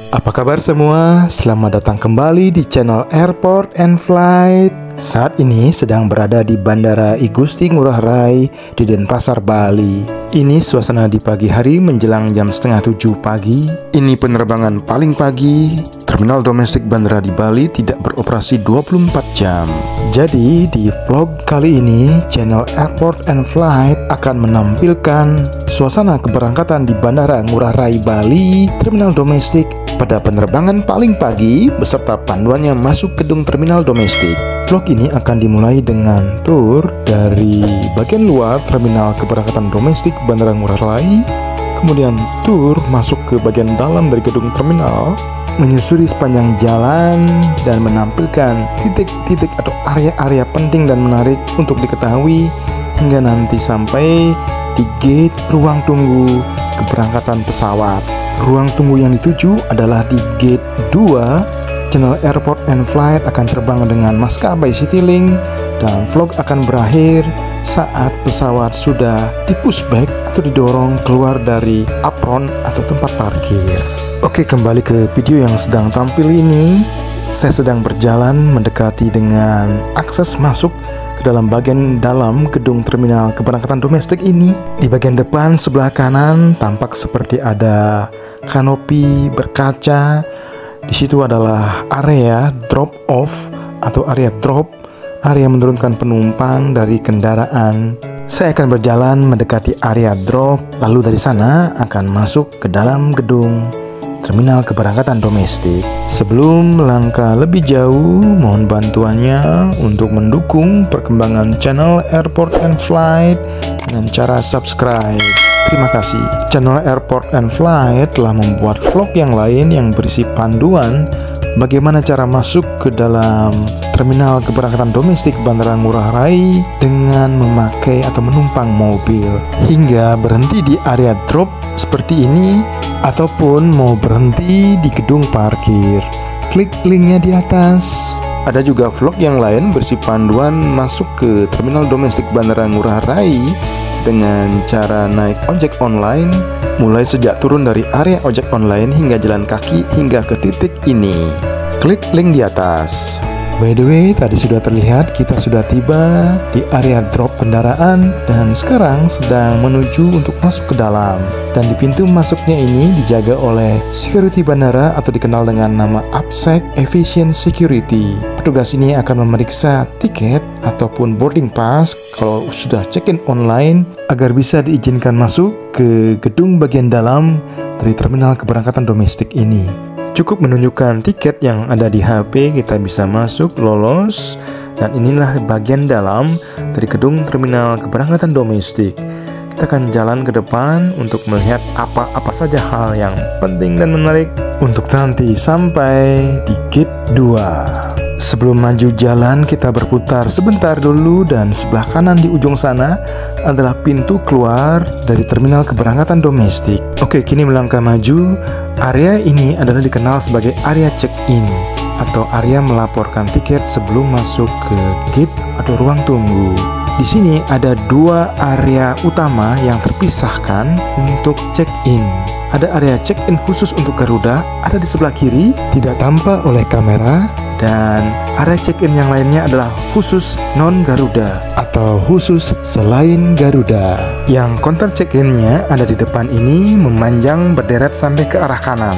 Apa kabar semua? Selamat datang kembali di channel Airport and Flight. Saat ini sedang berada di Bandara I Gusti Ngurah Rai di Denpasar, Bali. Ini suasana di pagi hari menjelang jam setengah 7 pagi. Ini penerbangan paling pagi. Terminal domestik bandara di Bali tidak beroperasi 24 jam. Jadi di vlog kali ini channel Airport and Flight akan menampilkan suasana keberangkatan di Bandara Ngurah Rai Bali, terminal domestik pada penerbangan paling pagi beserta panduannya masuk gedung terminal domestik. Vlog ini akan dimulai dengan tour dari bagian luar terminal keberangkatan domestik Bandara Ngurah Rai, kemudian tour masuk ke bagian dalam dari gedung terminal, menyusuri sepanjang jalan dan menampilkan titik-titik atau area-area penting dan menarik untuk diketahui hingga nanti sampai di gate ruang tunggu keberangkatan pesawat. Ruang tunggu yang dituju adalah di gate 2. Channel Airport and Flight akan terbang dengan maskapai Citylink dan vlog akan berakhir saat pesawat sudah di-pushback atau didorong keluar dari apron atau tempat parkir. Oke, kembali ke video yang sedang tampil ini. Saya sedang berjalan mendekati dengan akses masuk ke dalam bagian dalam gedung terminal keberangkatan domestik ini. Di bagian depan sebelah kanan tampak seperti ada kanopi berkaca. Di situ adalah area drop off atau area drop, area menurunkan penumpang dari kendaraan. Saya akan berjalan mendekati area drop, lalu dari sana akan masuk ke dalam gedung terminal keberangkatan domestik. Sebelum melangkah lebih jauh, mohon bantuannya untuk mendukung perkembangan channel Airport and Flight dengan cara subscribe. Terima kasih. Channel Airport and Flight telah membuat vlog yang lain yang berisi panduan bagaimana cara masuk ke dalam terminal keberangkatan domestik Bandara Ngurah Rai dengan memakai atau menumpang mobil, hingga berhenti di area drop seperti ini ataupun mau berhenti di gedung parkir. Klik linknya di atas. Ada juga vlog yang lain berisi panduan masuk ke terminal domestik Bandara Ngurah Rai dengan cara naik ojek online, mulai sejak turun dari area ojek online hingga jalan kaki hingga ke titik ini. Klik link di atas. By the way, tadi sudah terlihat kita sudah tiba di area drop kendaraan dan sekarang sedang menuju untuk masuk ke dalam. Dan di pintu masuknya ini dijaga oleh security bandara atau dikenal dengan nama APSEC, Efficient Security. Petugas ini akan memeriksa tiket ataupun boarding pass kalau sudah check-in online agar bisa diizinkan masuk ke gedung bagian dalam dari terminal keberangkatan domestik ini. Cukup menunjukkan tiket yang ada di HP, kita bisa masuk, lolos. Dan inilah bagian dalam dari gedung terminal keberangkatan domestik. Kita akan jalan ke depan untuk melihat apa saja hal yang penting dan menarik untuk nanti sampai di gate 2. Sebelum maju jalan, kita berputar sebentar dulu dan sebelah kanan di ujung sana adalah pintu keluar dari terminal keberangkatan domestik. Oke, kini melangkah maju. Area ini adalah dikenal sebagai area check-in atau area melaporkan tiket sebelum masuk ke gate atau ruang tunggu. Di sini ada dua area utama yang terpisahkan untuk check-in. Ada area check-in khusus untuk Garuda, ada di sebelah kiri, tidak tampak oleh kamera. Dan area check-in yang lainnya adalah khusus non-Garuda atau khusus selain Garuda. Yang counter check-in-nya ada di depan ini, memanjang berderet sampai ke arah kanan.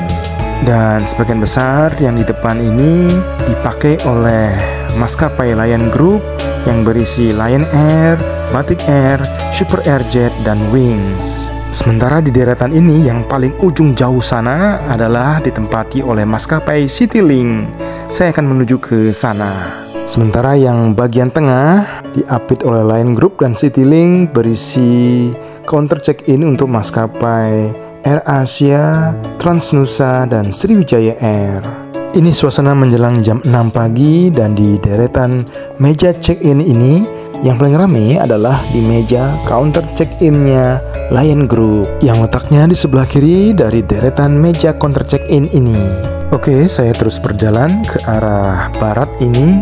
Dan sebagian besar yang di depan ini dipakai oleh maskapai Lion Group yang berisi Lion Air, Batik Air, Super Airjet, dan Wings. Sementara di deretan ini yang paling ujung jauh sana adalah ditempati oleh maskapai Citylink. Saya akan menuju ke sana. Sementara yang bagian tengah diapit oleh Lion Group dan Citylink berisi counter check-in untuk maskapai AirAsia, Transnusa, dan Sriwijaya Air. Ini suasana menjelang jam 6 pagi dan di deretan meja check-in ini yang paling ramai adalah di meja counter check-in-nya Lion Group yang letaknya di sebelah kiri dari deretan meja counter check-in ini. Oke, saya terus berjalan ke arah barat ini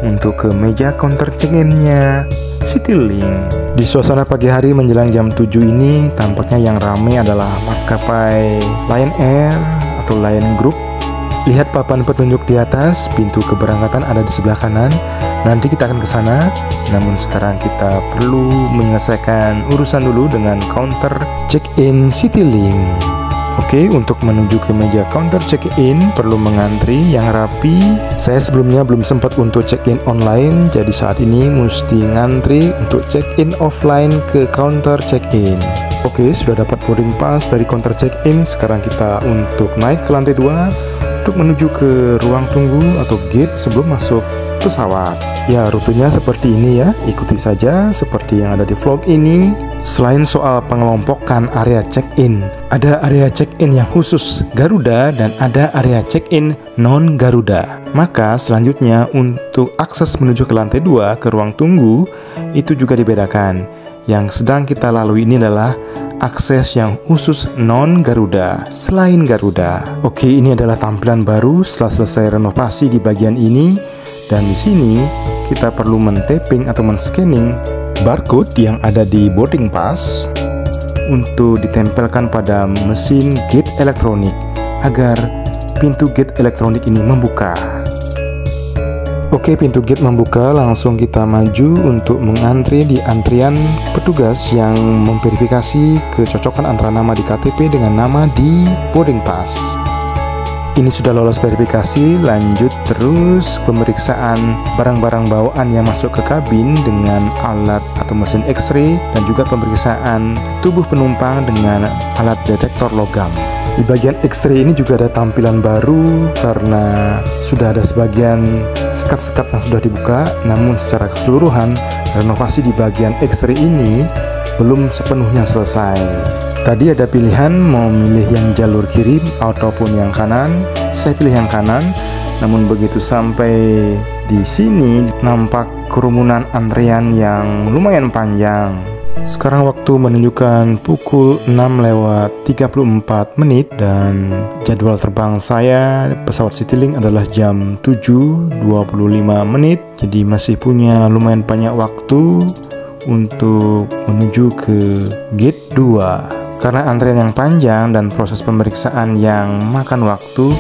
untuk ke meja counter check-in-nya Citylink. Di suasana pagi hari menjelang jam 7 ini tampaknya yang ramai adalah maskapai Lion Air atau Lion Group. Lihat papan petunjuk di atas, pintu keberangkatan ada di sebelah kanan. Nanti kita akan ke sana. Namun sekarang kita perlu menyelesaikan urusan dulu dengan counter check-in Citylink. Oke, untuk menuju ke meja counter check-in perlu mengantri yang rapi. Saya sebelumnya belum sempat untuk check-in online, jadi saat ini mesti ngantri untuk check-in offline ke counter check-in. Oke, sudah dapat boarding pass dari counter check-in. Sekarang kita untuk naik ke lantai 2 untuk menuju ke ruang tunggu atau gate sebelum masuk pesawat. Ya, rutenya seperti ini ya. Ikuti saja seperti yang ada di vlog ini. Selain soal pengelompokan area check-in, ada area check-in yang khusus Garuda dan ada area check-in non-Garuda. Maka selanjutnya untuk akses menuju ke lantai 2 ke ruang tunggu itu juga dibedakan. Yang sedang kita lalui ini adalah akses yang khusus non-Garuda, selain Garuda. Oke, ini adalah tampilan baru setelah selesai renovasi di bagian ini. Dan di sini kita perlu men-tapping atau men-scanning barcode yang ada di boarding pass untuk ditempelkan pada mesin gate elektronik agar pintu gate elektronik ini membuka. Oke, pintu gate membuka, langsung kita maju untuk mengantri di antrian petugas yang memverifikasi kecocokan antara nama di KTP dengan nama di boarding pass. Ini sudah lolos verifikasi, lanjut terus pemeriksaan barang-barang bawaan yang masuk ke kabin dengan alat atau mesin X-ray dan juga pemeriksaan tubuh penumpang dengan alat detektor logam. Di bagian X-ray ini juga ada tampilan baru karena sudah ada sebagian sekat-sekat yang sudah dibuka, namun secara keseluruhan renovasi di bagian X-ray ini belum sepenuhnya selesai. Tadi ada pilihan mau milih yang jalur kiri ataupun yang kanan. Saya pilih yang kanan. Namun begitu sampai di sini nampak kerumunan antrian yang lumayan panjang. Sekarang waktu menunjukkan pukul 6:34 dan jadwal terbang saya pesawat Citylink adalah jam 7:25. Jadi masih punya lumayan banyak waktu untuk menuju ke gate 2. Karena antrian yang panjang dan proses pemeriksaan yang makan waktu,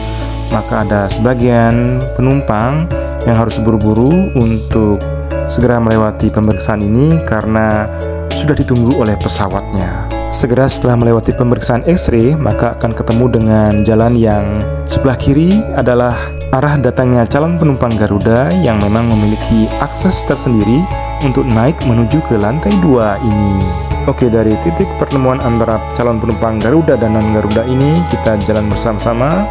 maka ada sebagian penumpang yang harus buru-buru untuk segera melewati pemeriksaan ini karena sudah ditunggu oleh pesawatnya. Segera setelah melewati pemeriksaan X-ray, maka akan ketemu dengan jalan yang sebelah kiri adalah arah datangnya calon penumpang Garuda yang memang memiliki akses tersendiri untuk naik menuju ke lantai 2 ini. Oke, dari titik pertemuan antara calon penumpang Garuda dan non-Garuda ini kita jalan bersama-sama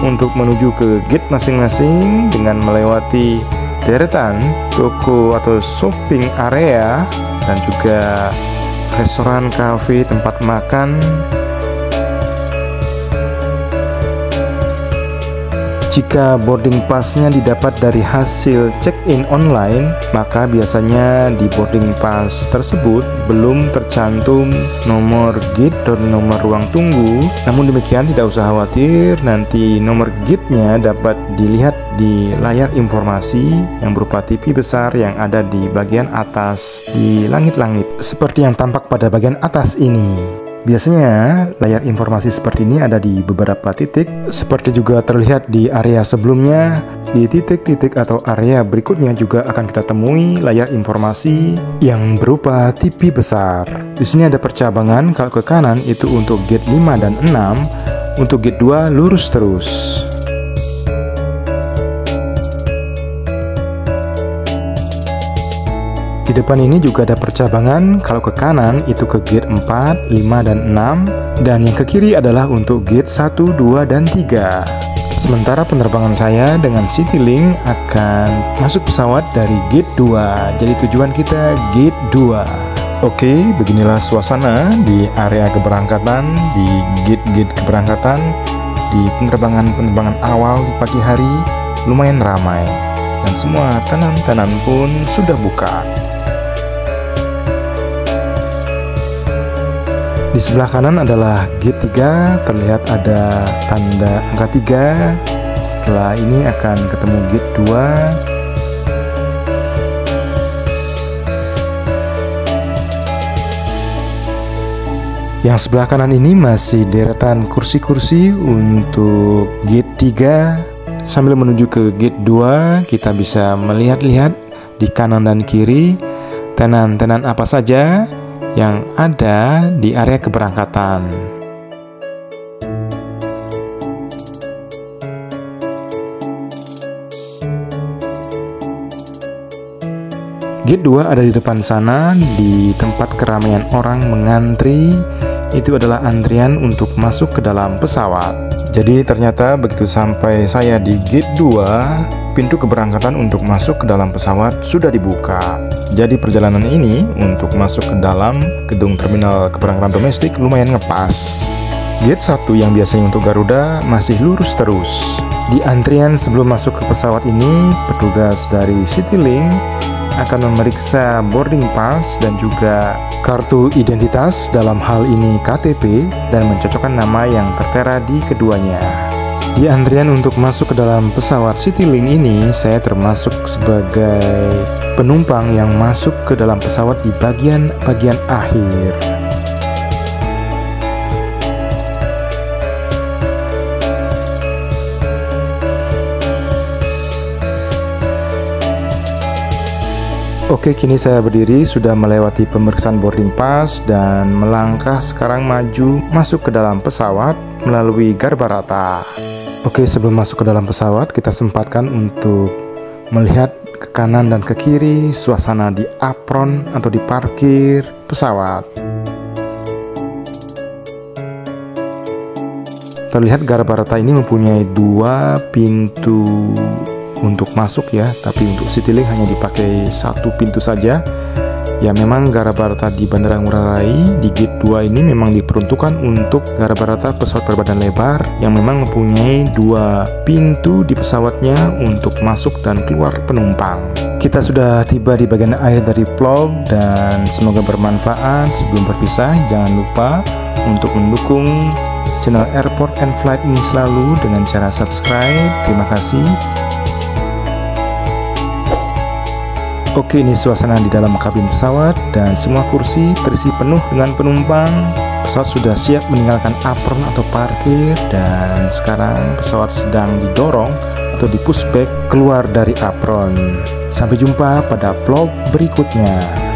untuk menuju ke gate masing-masing dengan melewati deretan toko atau shopping area dan juga restoran, kafe, tempat makan. Jika boarding passnya didapat dari hasil check-in online, maka biasanya di boarding pass tersebut belum tercantum nomor gate dan nomor ruang tunggu. Namun demikian tidak usah khawatir, nanti nomor gate-nya dapat dilihat di layar informasi yang berupa TV besar yang ada di bagian atas di langit-langit seperti yang tampak pada bagian atas ini. Biasanya layar informasi seperti ini ada di beberapa titik, seperti juga terlihat di area sebelumnya. Di titik-titik atau area berikutnya juga akan kita temui layar informasi yang berupa TV besar. Di sini ada percabangan, kalau ke kanan itu untuk gate 5 dan 6, untuk gate 2 lurus terus. Di depan ini juga ada percabangan, kalau ke kanan itu ke gate 4, 5, dan 6, dan yang ke kiri adalah untuk gate 1, 2, dan 3. Sementara penerbangan saya dengan Citylink akan masuk pesawat dari gate 2, jadi tujuan kita gate 2. Oke, beginilah suasana di area keberangkatan, di gate-gate keberangkatan, di penerbangan-penerbangan awal di pagi hari, lumayan ramai. Dan semua tenan-tenan pun sudah buka. Di sebelah kanan adalah gate 3, terlihat ada tanda angka 3. Setelah ini akan ketemu gate 2. Yang sebelah kanan ini masih deretan kursi-kursi untuk gate 3. Sambil menuju ke gate 2, kita bisa melihat-lihat di kanan dan kiri tenan-tenan apa saja yang ada di area keberangkatan. Gate 2 ada di depan sana, di tempat keramaian orang mengantri. Itu adalah antrian untuk masuk ke dalam pesawat. Jadi ternyata begitu sampai saya di gate 2, pintu keberangkatan untuk masuk ke dalam pesawat sudah dibuka. Jadi perjalanan ini untuk masuk ke dalam gedung terminal keberangkatan domestik lumayan ngepas. Gate 1 yang biasanya untuk Garuda masih lurus terus. Di antrian sebelum masuk ke pesawat ini, petugas dari Citylink akan memeriksa boarding pass dan juga kartu identitas, dalam hal ini KTP, dan mencocokkan nama yang tertera di keduanya. Di antrian untuk masuk ke dalam pesawat Citylink ini, saya termasuk sebagai penumpang yang masuk ke dalam pesawat di bagian akhir. Oke, kini saya berdiri sudah melewati pemeriksaan boarding pass dan melangkah sekarang maju masuk ke dalam pesawat melalui Garbarata. Oke, sebelum masuk ke dalam pesawat, kita sempatkan untuk melihat ke kanan dan ke kiri suasana di apron atau di parkir pesawat. Terlihat Garbarata ini mempunyai 2 pintu untuk masuk ya, tapi untuk Citylink hanya dipakai 1 pintu saja. Ya memang Garbarata di Bandara Ngurah Rai di gate 2 ini memang diperuntukkan untuk Garbarata pesawat berbadan lebar yang memang mempunyai 2 pintu di pesawatnya untuk masuk dan keluar penumpang. Kita sudah tiba di bagian akhir dari vlog dan semoga bermanfaat. Sebelum berpisah, jangan lupa untuk mendukung channel Airport and Flight ini selalu dengan cara subscribe. Terima kasih. Oke, ini suasana di dalam kabin pesawat dan semua kursi terisi penuh dengan penumpang. Pesawat sudah siap meninggalkan apron atau parkir dan sekarang pesawat sedang didorong atau di pushback keluar dari apron. Sampai jumpa pada vlog berikutnya.